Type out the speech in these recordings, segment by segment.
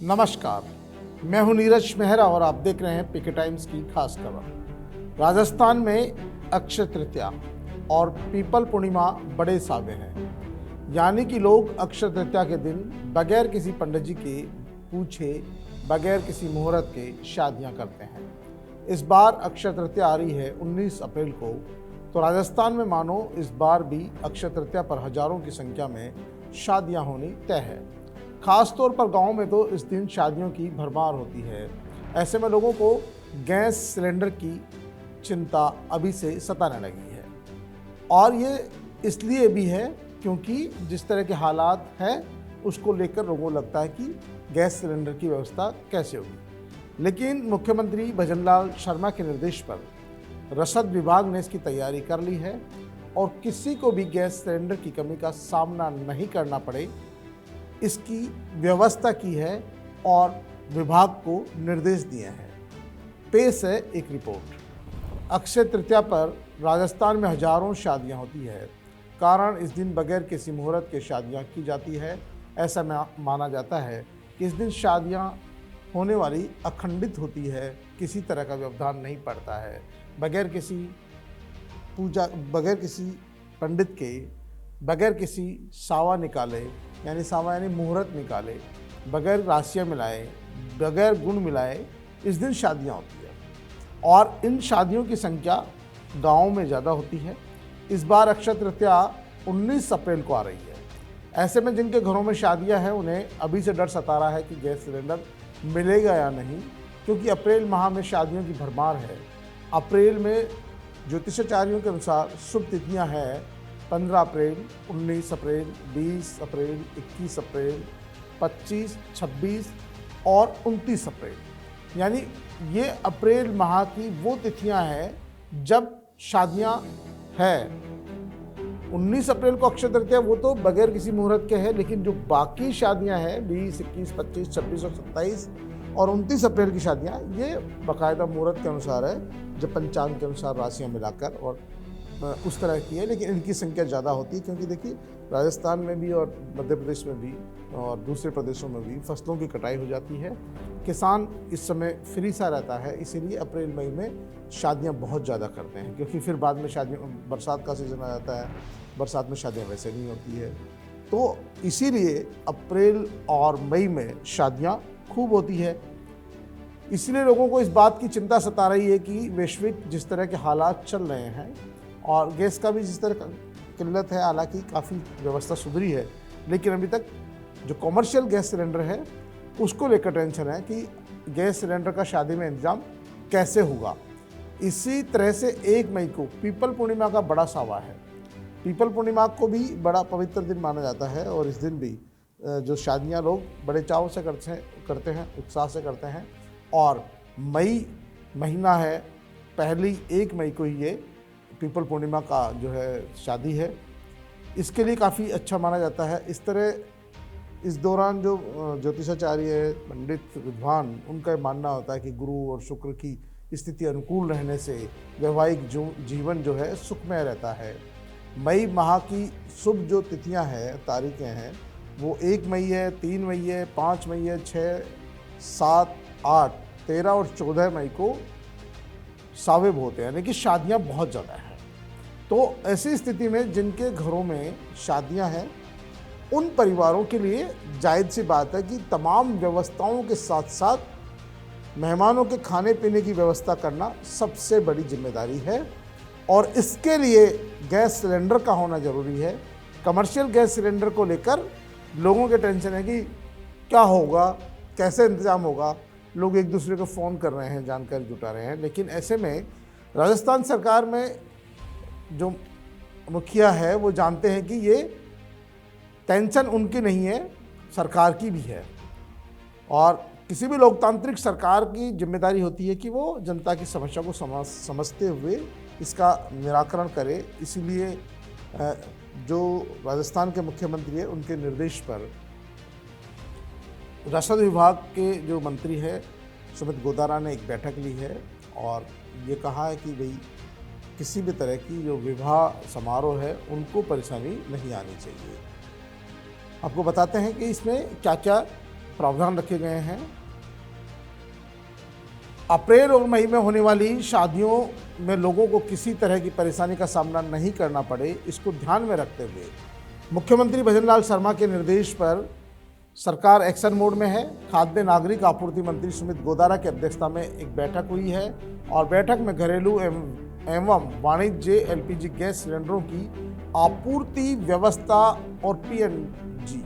नमस्कार, मैं हूं नीरज मेहरा और आप देख रहे हैं पीके टाइम्स की खास खबर। राजस्थान में अक्षय तृतीया और पीपल पूर्णिमा बड़े सावे हैं, यानी कि लोग अक्षय तृतीया के दिन बगैर किसी पंडित जी के पूछे, बगैर किसी मुहूर्त के शादियां करते हैं। इस बार अक्षय तृतीया आ रही है 19 अप्रैल को, तो राजस्थान में मानो इस बार भी अक्षय तृतीया पर हजारों की संख्या में शादियां होनी तय है। खास तौर पर गांव में तो इस दिन शादियों की भरमार होती है। ऐसे में लोगों को गैस सिलेंडर की चिंता अभी से सताने लगी है, और ये इसलिए भी है क्योंकि जिस तरह के हालात हैं उसको लेकर लोगों को लगता है कि गैस सिलेंडर की व्यवस्था कैसे होगी। लेकिन मुख्यमंत्री भजनलाल शर्मा के निर्देश पर रसद विभाग ने इसकी तैयारी कर ली है और किसी को भी गैस सिलेंडर की कमी का सामना नहीं करना पड़े, इसकी व्यवस्था की है और विभाग को निर्देश दिए हैं। पेश है एक रिपोर्ट। अक्षय तृतीया पर राजस्थान में हजारों शादियां होती है। कारण इस दिन बगैर किसी मुहूर्त के शादियां की जाती है। ऐसा माना जाता है कि इस दिन शादियां होने वाली अखंडित होती है, किसी तरह का व्यवधान नहीं पड़ता है। बगैर किसी पूजा, बगैर किसी पंडित के, बगैर किसी सावा निकाले, यानी सावा यानी मुहूर्त निकाले, बगैर राशियाँ मिलाए, बगैर गुण मिलाए इस दिन शादियाँ होती है। और इन शादियों की संख्या गाँव में ज़्यादा होती है। इस बार अक्षय तृतीया 19 अप्रैल को आ रही है। ऐसे में जिनके घरों में शादियाँ हैं उन्हें अभी से डर सता रहा है कि गैस सिलेंडर मिलेगा या नहीं, क्योंकि अप्रैल माह में शादियों की भरमार है। अप्रैल में ज्योतिषाचार्यों के अनुसार शुभ तिथियाँ हैं 15 अप्रैल, 19 अप्रैल, 20 अप्रैल, 21 अप्रैल, 25, 26 और 29 अप्रैल। यानी ये अप्रैल माह की वो तिथियां हैं जब शादियां हैं। 19 अप्रैल को अक्षय तृतीया वो तो बगैर किसी मुहूर्त के है, लेकिन जो बाकी शादियां हैं 20, 21, 25, 26 और 27 और 29 अप्रैल की शादियां, ये बाकायदा मुहूर्त के अनुसार है, जब पंचांग के अनुसार राशियां मिलाकर और उस तरह की है। लेकिन इनकी संख्या ज़्यादा होती है क्योंकि देखिए राजस्थान में भी और मध्य प्रदेश में भी और दूसरे प्रदेशों में भी फसलों की कटाई हो जाती है। किसान इस समय फ्री सा रहता है, इसीलिए अप्रैल मई में शादियां बहुत ज़्यादा करते हैं, क्योंकि फिर बाद में शादियां, बरसात का सीज़न आ जाता है, बरसात में शादियां वैसे नहीं होती है, तो इसीलिए अप्रैल और मई में शादियाँ खूब होती है। इसलिए लोगों को इस बात की चिंता सता रही है कि वैश्विक जिस तरह के हालात चल रहे हैं और गैस का भी जिस तरह का किल्लत है, हालांकि काफ़ी व्यवस्था सुधरी है, लेकिन अभी तक जो कॉमर्शियल गैस सिलेंडर है उसको लेकर टेंशन है कि गैस सिलेंडर का शादी में इंतजाम कैसे होगा। इसी तरह से 1 मई को पीपल पूर्णिमा का बड़ा सावा है। पीपल पूर्णिमा को भी बड़ा पवित्र दिन माना जाता है और इस दिन भी जो शादियाँ लोग बड़े चाव से करते हैं, उत्साह से करते हैं। और मई महीना है, पहली 1 मई को ही ये पीपल पूर्णिमा का जो है शादी है, इसके लिए काफ़ी अच्छा माना जाता है। इस तरह इस दौरान जो ज्योतिषाचार्य, पंडित, विद्वान, उनका मानना होता है कि गुरु और शुक्र की स्थिति अनुकूल रहने से वैवाहिक जीवन जो है सुखमय रहता है। मई माह की शुभ जो तिथियां हैं, तारीखें हैं, वो 1 मई है, 3 मई है, 5 मई है, 6, 7, 8, 13 और 14 मई को सावे होते हैं, यानी कि शादियां बहुत ज़्यादा हैं। तो ऐसी स्थिति में जिनके घरों में शादियां हैं उन परिवारों के लिए जायज़ सी बात है कि तमाम व्यवस्थाओं के साथ साथ मेहमानों के खाने पीने की व्यवस्था करना सबसे बड़ी जिम्मेदारी है, और इसके लिए गैस सिलेंडर का होना ज़रूरी है। कमर्शियल गैस सिलेंडर को लेकर लोगों के टेंशन है कि क्या होगा, कैसे इंतज़ाम होगा। लोग एक दूसरे को फ़ोन कर रहे हैं, जानकारी जुटा रहे हैं। लेकिन ऐसे में राजस्थान सरकार में जो मुखिया है वो जानते हैं कि ये टेंशन उनकी नहीं है, सरकार की भी है, और किसी भी लोकतांत्रिक सरकार की जिम्मेदारी होती है कि वो जनता की समस्या को समझते हुए इसका निराकरण करे। इसीलिए जो राजस्थान के मुख्यमंत्री है उनके निर्देश पर रसद विभाग के जो मंत्री है सुमित गोदारा ने एक बैठक ली है और ये कहा है कि भाई किसी भी तरह की जो विवाह समारोह है उनको परेशानी नहीं आनी चाहिए। आपको बताते हैं कि इसमें क्या क्या प्रावधान रखे गए हैं। अप्रैल और मई में होने वाली शादियों में लोगों को किसी तरह की परेशानी का सामना नहीं करना पड़े, इसको ध्यान में रखते हुए मुख्यमंत्री भजनलाल शर्मा के निर्देश पर सरकार एक्शन मोड में है। खाद्य नागरिक आपूर्ति मंत्री सुमित गोदारा की अध्यक्षता में एक बैठक हुई है और बैठक में घरेलू एवं वाणिज्य एलपीजी गैस सिलेंडरों की आपूर्ति व्यवस्था और पीएनजी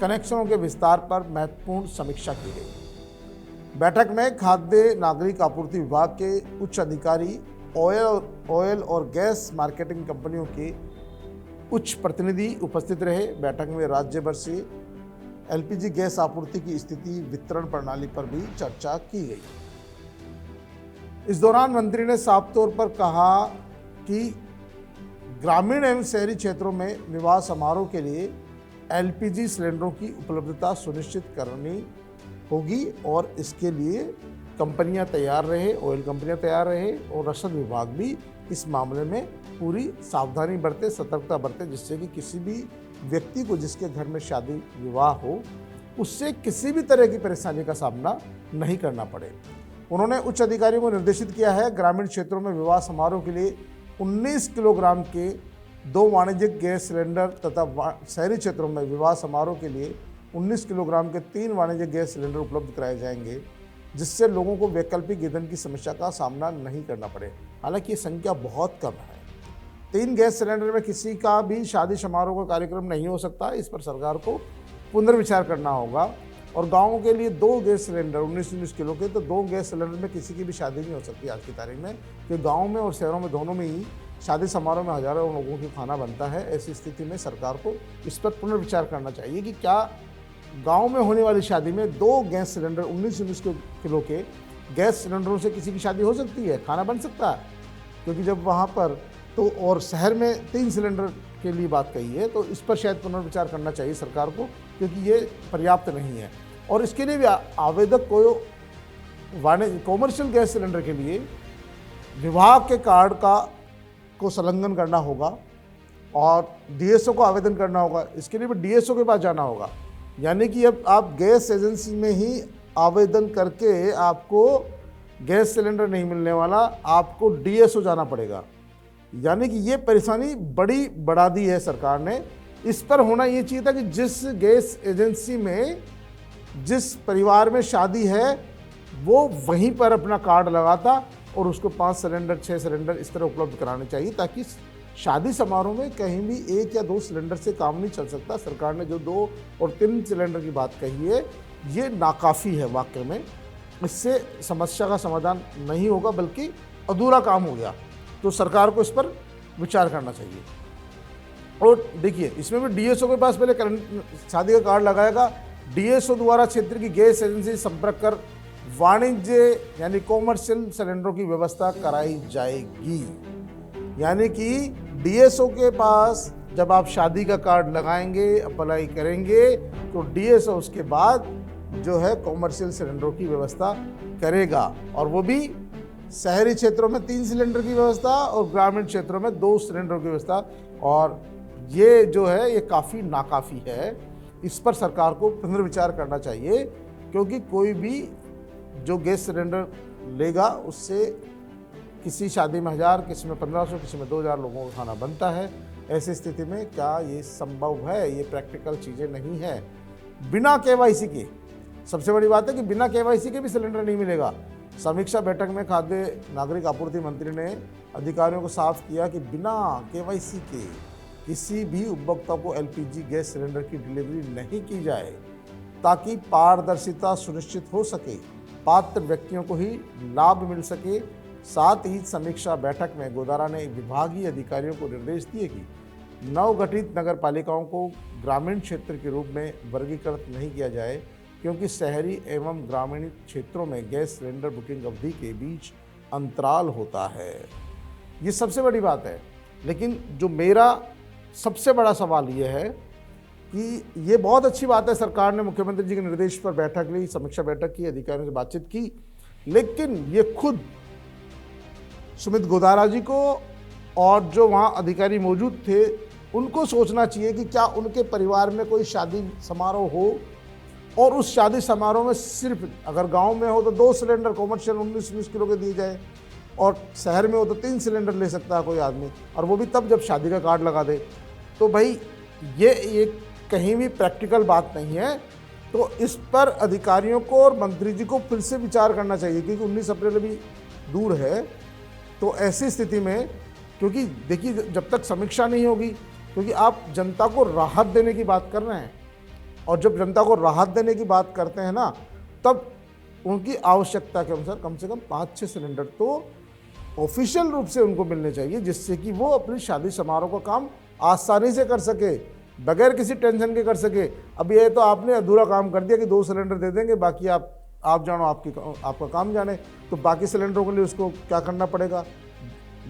कनेक्शनों के विस्तार पर महत्वपूर्ण समीक्षा की गई। बैठक में खाद्य नागरिक आपूर्ति विभाग के उच्च अधिकारी, ऑयल और गैस मार्केटिंग कंपनियों के उच्च प्रतिनिधि उपस्थित रहे। बैठक में राज्य भर से एलपीजी गैस आपूर्ति की स्थिति, वितरण प्रणाली पर भी चर्चा की गई। इस दौरान मंत्री ने साफ तौर पर कहा कि ग्रामीण एवं शहरी क्षेत्रों में विवाह समारोह के लिए एलपीजी सिलेंडरों की उपलब्धता सुनिश्चित करनी होगी और इसके लिए कंपनियां तैयार रहे, ऑयल कंपनियां तैयार रहे और रसद विभाग भी इस मामले में पूरी सावधानी बरते, सतर्कता बरते, जिससे कि किसी भी व्यक्ति को जिसके घर में शादी विवाह हो उससे किसी भी तरह की परेशानी का सामना नहीं करना पड़े। उन्होंने उच्च अधिकारियों को निर्देशित किया है ग्रामीण क्षेत्रों में विवाह समारोह के लिए 19 किलोग्राम के 2 वाणिज्यिक गैस सिलेंडर तथा शहरी क्षेत्रों में विवाह समारोह के लिए 19 किलोग्राम के 3 वाणिज्यिक गैस सिलेंडर उपलब्ध कराए जाएंगे, जिससे लोगों को वैकल्पिक ईंधन की समस्या का सामना नहीं करना पड़े। हालांकि ये संख्या बहुत कम है। 3 गैस सिलेंडर में किसी का भी शादी समारोह का कार्यक्रम नहीं हो सकता। इस पर सरकार को पुनर्विचार करना होगा। और गाँव के लिए 2 गैस सिलेंडर 19 किलो के, तो 2 गैस सिलेंडर में किसी की भी शादी नहीं हो सकती आज की तारीख में, कि गाँव में और शहरों में दोनों में ही शादी समारोह में हजारों लोगों की खाना बनता है। ऐसी स्थिति में सरकार को इस पर पुनर्विचार करना चाहिए कि क्या गांव में होने वाली शादी में 2 गैस सिलेंडर 19 किलो के गैस सिलेंडरों से किसी की शादी हो सकती है, खाना बन सकता है। क्योंकि जब वहाँ पर तो और शहर में 3 सिलेंडर के लिए बात कही है, तो इस पर शायद पुनर्विचार करना चाहिए सरकार को, क्योंकि ये पर्याप्त नहीं है। और इसके लिए भी आवेदक को कॉमर्शियल गैस सिलेंडर के लिए विभाग के कार्ड को संलग्न करना होगा और डीएसओ को आवेदन करना होगा। इसके लिए भी डीएसओ के पास जाना होगा। यानी कि अब आप गैस एजेंसी में ही आवेदन करके आपको गैस सिलेंडर नहीं मिलने वाला, आपको डीएसओ जाना पड़ेगा। यानी कि ये परेशानी बड़ी बढ़ा दी है सरकार ने। इस पर होना ये चाहिए था कि जिस गैस एजेंसी में जिस परिवार में शादी है वो वहीं पर अपना कार्ड लगाता और उसको 5 सिलेंडर 6 सिलेंडर इस तरह उपलब्ध कराने चाहिए, ताकि शादी समारोह में कहीं भी 1 या 2 सिलेंडर से काम नहीं चल सकता। सरकार ने जो 2 और 3 सिलेंडर की बात कही है ये नाकाफ़ी है वाकई में। इससे समस्या का समाधान नहीं होगा बल्कि अधूरा काम हो गया। तो सरकार को इस पर विचार करना चाहिए। और देखिए इसमें भी डीएसओ के पास पहले शादी का कार्ड लगाएगा, डीएसओ द्वारा क्षेत्र की गैस एजेंसी से संपर्क कर वाणिज्य यानी कॉमर्शियल सिलेंडरों की व्यवस्था कराई जाएगी। यानी कि डीएसओ के पास जब आप शादी का कार्ड लगाएंगे, अप्लाई करेंगे, तो डीएसओ उसके बाद जो है कॉमर्शियल सिलेंडरों की व्यवस्था करेगा। और वो भी शहरी क्षेत्रों में 3 सिलेंडर की व्यवस्था और ग्रामीण क्षेत्रों में 2 सिलेंडर की व्यवस्था। और ये जो है ये काफ़ी नाकाफ़ी है। इस पर सरकार को पुनर्विचार करना चाहिए, क्योंकि कोई भी जो गैस सिलेंडर लेगा उससे किसी शादी में 1000, किसी में 1500, किसी में 2000 लोगों का खाना बनता है। ऐसी स्थिति में क्या ये संभव है? ये प्रैक्टिकल चीज़ें नहीं है। बिना केवाईसी के, सबसे बड़ी बात है कि बिना केवाईसी के भी सिलेंडर नहीं मिलेगा। समीक्षा बैठक में खाद्य नागरिक आपूर्ति मंत्री ने अधिकारियों को साफ किया कि बिना केवाईसी के किसी भी उपभोक्ता को एलपीजी गैस सिलेंडर की डिलीवरी नहीं की जाए, ताकि पारदर्शिता सुनिश्चित हो सके, पात्र व्यक्तियों को ही लाभ मिल सके। साथ ही समीक्षा बैठक में गोदारा ने विभागीय अधिकारियों को निर्देश दिए कि नवगठित नगर पालिकाओं को ग्रामीण क्षेत्र के रूप में वर्गीकृत नहीं किया जाए, क्योंकि शहरी एवं ग्रामीण क्षेत्रों में गैस सिलेंडर बुकिंग अवधि के बीच अंतराल होता है। ये सबसे बड़ी बात है। लेकिन जो मेरा सबसे बड़ा सवाल ये है कि ये बहुत अच्छी बात है, सरकार ने मुख्यमंत्री जी के निर्देश पर बैठक ली, समीक्षा बैठक की, अधिकारियों से बातचीत की, लेकिन ये खुद सुमित गोदारा जी को और जो वहाँ अधिकारी मौजूद थे उनको सोचना चाहिए कि क्या उनके परिवार में कोई शादी समारोह हो और उस शादी समारोह में सिर्फ अगर गांव में हो तो 2 सिलेंडर कॉमर्शियल 19-20 किलो के दिए जाए, और शहर में हो तो 3 सिलेंडर ले सकता है कोई आदमी, और वो भी तब जब शादी का कार्ड लगा दे। तो भाई ये कहीं भी प्रैक्टिकल बात नहीं है। तो इस पर अधिकारियों को और मंत्री जी को फिर से विचार करना चाहिए, क्योंकि 19 अप्रैल अभी दूर है। तो ऐसी स्थिति में, क्योंकि देखिए जब तक समीक्षा नहीं होगी, क्योंकि आप जनता को राहत देने की बात कर रहे हैं, और जब जनता को राहत देने की बात करते हैं ना, तब उनकी आवश्यकता के अनुसार कम से कम 5-6 सिलेंडर तो ऑफिशियल रूप से उनको मिलने चाहिए, जिससे कि वो अपनी शादी समारोह का काम आसानी से कर सके, बगैर किसी टेंशन के कर सके। अब ये तो आपने अधूरा काम कर दिया कि 2 सिलेंडर दे देंगे, बाकी आप जानो, आपका काम जाने। तो बाकी सिलेंडरों के लिए उसको क्या करना पड़ेगा,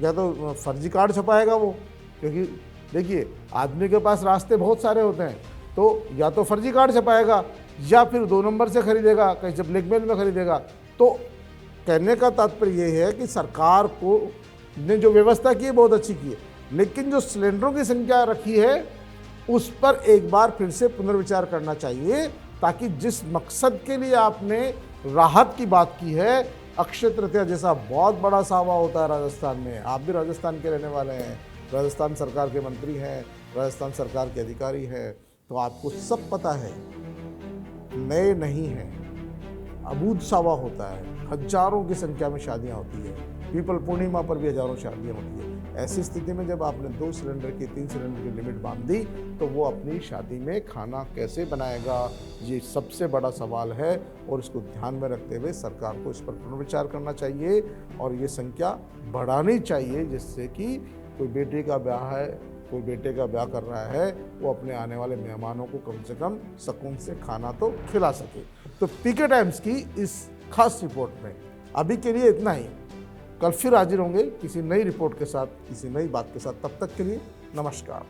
या तो फर्जी कार्ड छपाएगा वो, क्योंकि देखिए आदमी के पास रास्ते बहुत सारे होते हैं। तो या तो फर्जी कार्ड छपाएगा, या फिर 2 नंबर से खरीदेगा, कहीं से ब्लैकमेल में खरीदेगा। तो कहने का तात्पर्य ये है कि सरकार को ने जो व्यवस्था की है बहुत अच्छी की है, लेकिन जो सिलेंडरों की संख्या रखी है उस पर एक बार फिर से पुनर्विचार करना चाहिए, ताकि जिस मकसद के लिए आपने राहत की बात की है, अक्षय तृतीया जैसा बहुत बड़ा सावा होता है राजस्थान में। आप भी राजस्थान के रहने वाले हैं, राजस्थान सरकार के मंत्री हैं, राजस्थान सरकार के अधिकारी हैं, तो आपको सब पता है, नए नहीं हैं, अबूझ सावा होता है, हजारों की संख्या में शादियां होती है, पीपल पूर्णिमा पर भी हजारों शादियां होती है। ऐसी स्थिति में जब आपने 2 सिलेंडर की 3 सिलेंडर की लिमिट बांध दी, तो वो अपनी शादी में खाना कैसे बनाएगा, ये सबसे बड़ा सवाल है। और इसको ध्यान में रखते हुए सरकार को इस पर पुनर्विचार करना चाहिए, और ये संख्या बढ़ानी चाहिए, जिससे कि कोई बेटी का ब्याह है, कोई बेटे का ब्याह कर रहा है, वो अपने आने वाले मेहमानों को कम से कम सुकून से खाना तो खिला सके। तो पीके टाइम्स की इस खास रिपोर्ट में अभी के लिए इतना ही। कल फिर हाजिर होंगे किसी नई रिपोर्ट के साथ, किसी नई बात के साथ। तब तक के लिए नमस्कार।